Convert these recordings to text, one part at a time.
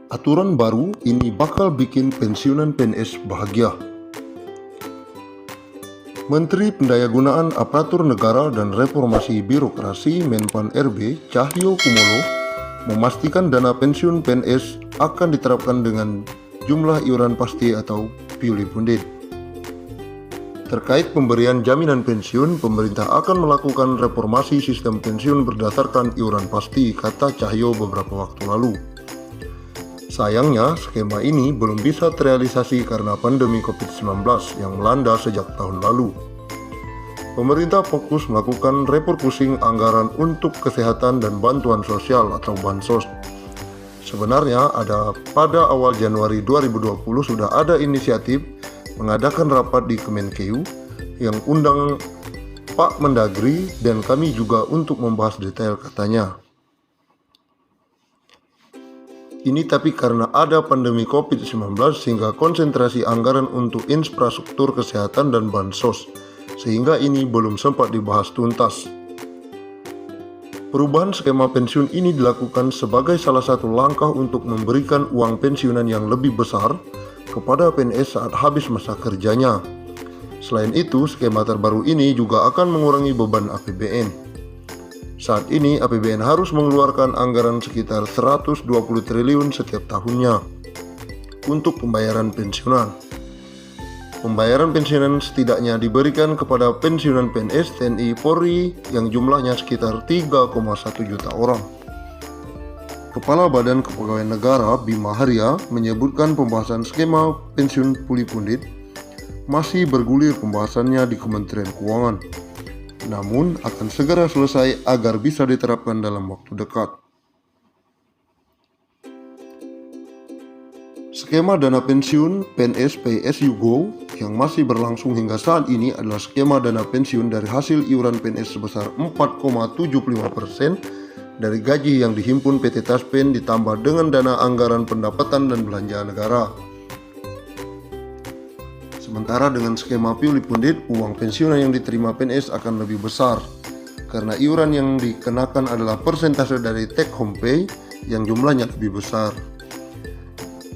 Aturan baru ini bakal bikin pensiunan PNS bahagia. Menteri Pendayagunaan Aparatur Negara dan Reformasi Birokrasi Menpan RB Cahyo Kumolo memastikan dana pensiun PNS akan diterapkan dengan jumlah iuran pasti atau purely funded. Terkait pemberian jaminan pensiun, pemerintah akan melakukan reformasi sistem pensiun berdasarkan iuran pasti, kata Cahyo beberapa waktu lalu. Sayangnya, skema ini belum bisa terrealisasi karena pandemi COVID-19 yang melanda sejak tahun lalu. Pemerintah fokus melakukan refocusing anggaran untuk kesehatan dan bantuan sosial atau bansos. Sebenarnya pada awal Januari 2020 sudah ada inisiatif mengadakan rapat di Kemenkeu yang undang Pak Mendagri dan kami juga untuk membahas detail, katanya. Ini tapi karena ada pandemi COVID-19 sehingga konsentrasi anggaran untuk infrastruktur kesehatan dan bansos, sehingga ini belum sempat dibahas tuntas. Perubahan skema pensiun ini dilakukan sebagai salah satu langkah untuk memberikan uang pensiunan yang lebih besar kepada PNS saat habis masa kerjanya. Selain itu, skema terbaru ini juga akan mengurangi beban APBN. Saat ini APBN harus mengeluarkan anggaran sekitar 120 triliun setiap tahunnya untuk pembayaran pensiunan. Pembayaran pensiunan setidaknya diberikan kepada pensiunan PNS, TNI, Polri yang jumlahnya sekitar 3,1 juta orang. Kepala Badan Kepegawaian Negara Bima Arya menyebutkan pembahasan skema pensiun fully funded masih bergulir pembahasannya di Kementerian Keuangan, namun akan segera selesai agar bisa diterapkan dalam waktu dekat. Skema dana pensiun PNS Pay As You Go yang masih berlangsung hingga saat ini adalah skema dana pensiun dari hasil iuran PNS sebesar 4,75% dari gaji yang dihimpun PT Taspen ditambah dengan dana anggaran pendapatan dan belanja negara. Sementara dengan skema purely funded, uang pensiunan yang diterima PNS akan lebih besar karena iuran yang dikenakan adalah persentase dari take home pay yang jumlahnya lebih besar.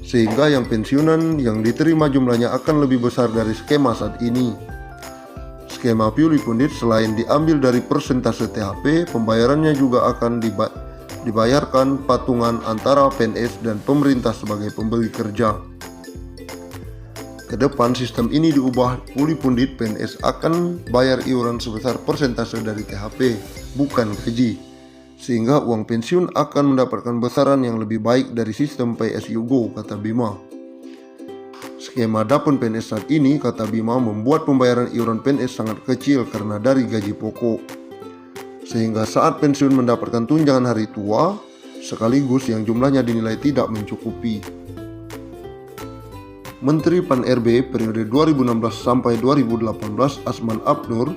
Sehingga yang pensiunan yang diterima jumlahnya akan lebih besar dari skema saat ini. Skema purely funded selain diambil dari persentase THP, pembayarannya juga akan dibayarkan patungan antara PNS dan pemerintah sebagai pemberi kerja. Kedepan sistem ini diubah fully funded, PNS akan bayar iuran sebesar persentase dari THP, bukan gaji, sehingga uang pensiun akan mendapatkan besaran yang lebih baik dari sistem Pay As You Go, kata Bima. Skema Dapun PNS saat ini, kata Bima, membuat pembayaran iuran PNS sangat kecil karena dari gaji pokok, sehingga saat pensiun mendapatkan tunjangan hari tua sekaligus yang jumlahnya dinilai tidak mencukupi. Menteri Pan RB periode 2016 sampai 2018 Asman Abnur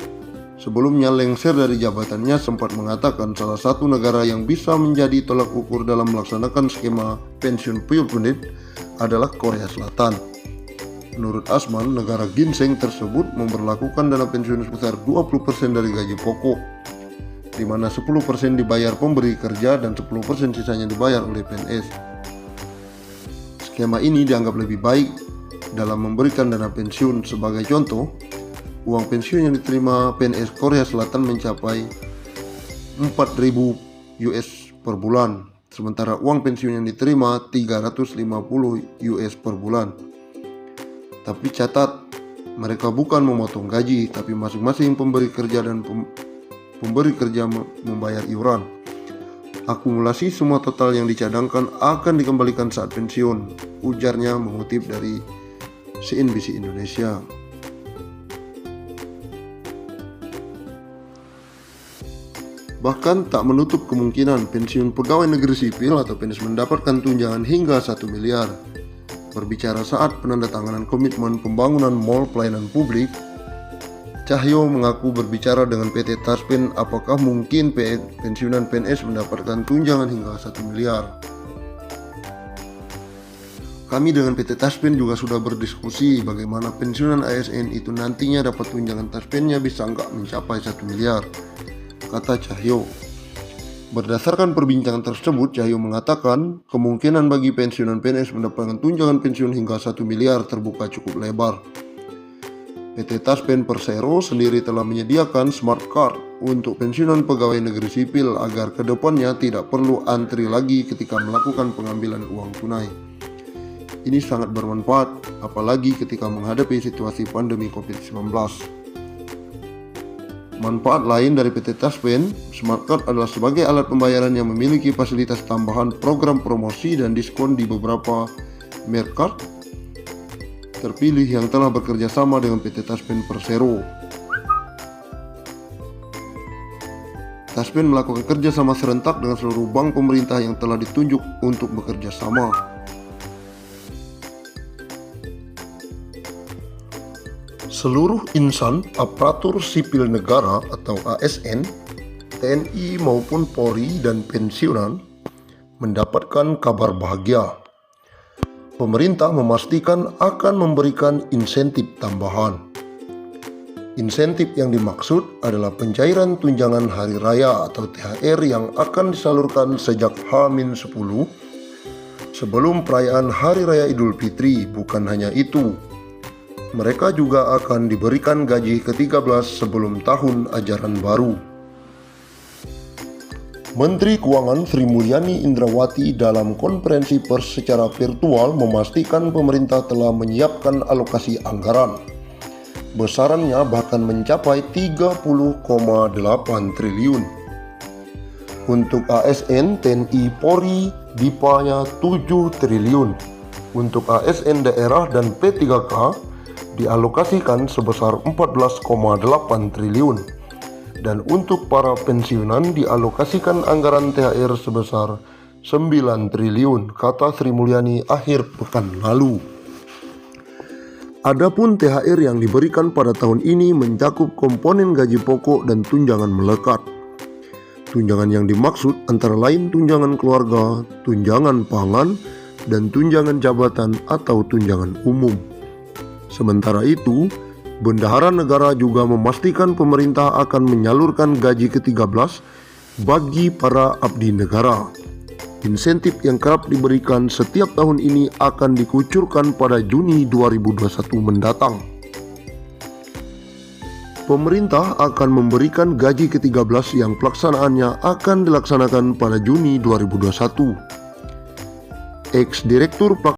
sebelumnya lengser dari jabatannya sempat mengatakan salah satu negara yang bisa menjadi tolak ukur dalam melaksanakan skema pensiun purely funded adalah Korea Selatan. Menurut Asman, negara ginseng tersebut memberlakukan dana pensiun sebesar 20% dari gaji pokok, di mana 10% dibayar pemberi kerja dan 10% sisanya dibayar oleh PNS. Skema ini dianggap lebih baik dalam memberikan dana pensiun. Sebagai contoh, uang pensiun yang diterima PNS Korea Selatan mencapai 4.000 US per bulan, sementara uang pensiun yang diterima 350 US per bulan. Tapi catat, mereka bukan memotong gaji, tapi masing-masing pemberi kerja dan pemberi kerja membayar iuran. Akumulasi semua total yang dicadangkan akan dikembalikan saat pensiun, ujarnya mengutip dari CNBC Indonesia. Bahkan tak menutup kemungkinan pensiun pegawai negeri sipil atau PNS mendapatkan tunjangan hingga 1 miliar. Berbicara saat penandatanganan komitmen pembangunan mal pelayanan publik, Cahyo mengaku berbicara dengan PT Taspen apakah mungkin pensiunan PNS mendapatkan tunjangan hingga 1 miliar. Kami dengan PT Taspen juga sudah berdiskusi bagaimana pensiunan ASN itu nantinya dapat tunjangan Taspennya bisa nggak mencapai 1 miliar, kata Cahyo. Berdasarkan perbincangan tersebut, Cahyo mengatakan kemungkinan bagi pensiunan PNS mendapatkan tunjangan pensiun hingga 1 miliar terbuka cukup lebar. PT Taspen Persero sendiri telah menyediakan smart card untuk pensiunan pegawai negeri sipil agar kedepannya tidak perlu antri lagi ketika melakukan pengambilan uang tunai. Ini sangat bermanfaat, apalagi ketika menghadapi situasi pandemi COVID-19. Manfaat lain dari PT Taspen, Smart Card adalah sebagai alat pembayaran yang memiliki fasilitas tambahan program promosi dan diskon di beberapa merek card terpilih yang telah bekerja sama dengan PT Taspen Persero. Taspen melakukan kerjasama serentak dengan seluruh bank pemerintah yang telah ditunjuk untuk bekerja sama. Seluruh insan aparatur sipil negara atau ASN, TNI maupun Polri dan pensiunan mendapatkan kabar bahagia. Pemerintah memastikan akan memberikan insentif tambahan. Insentif yang dimaksud adalah pencairan tunjangan hari raya atau THR yang akan disalurkan sejak H-10 sebelum perayaan Hari Raya Idul Fitri. Bukan hanya itu, mereka juga akan diberikan gaji ke-13 sebelum tahun ajaran baru. Menteri Keuangan Sri Mulyani Indrawati dalam konferensi pers secara virtual memastikan pemerintah telah menyiapkan alokasi anggaran. Besarannya bahkan mencapai 30,8 triliun. Untuk ASN, TNI, Polri, DIPA-nya 7 triliun. Untuk ASN daerah dan P3K dialokasikan sebesar 14,8 triliun. Dan untuk para pensiunan dialokasikan anggaran THR sebesar 9 triliun, kata Sri Mulyani akhir pekan lalu. Adapun THR yang diberikan pada tahun ini mencakup komponen gaji pokok dan tunjangan melekat. Tunjangan yang dimaksud antara lain tunjangan keluarga, tunjangan pangan, dan tunjangan jabatan atau tunjangan umum. Sementara itu, Bendahara Negara juga memastikan pemerintah akan menyalurkan gaji ke-13 bagi para abdi negara. Insentif yang kerap diberikan setiap tahun ini akan dikucurkan pada Juni 2021 mendatang. Pemerintah akan memberikan gaji ke-13 yang pelaksanaannya akan dilaksanakan pada Juni 2021. Ex-Direktur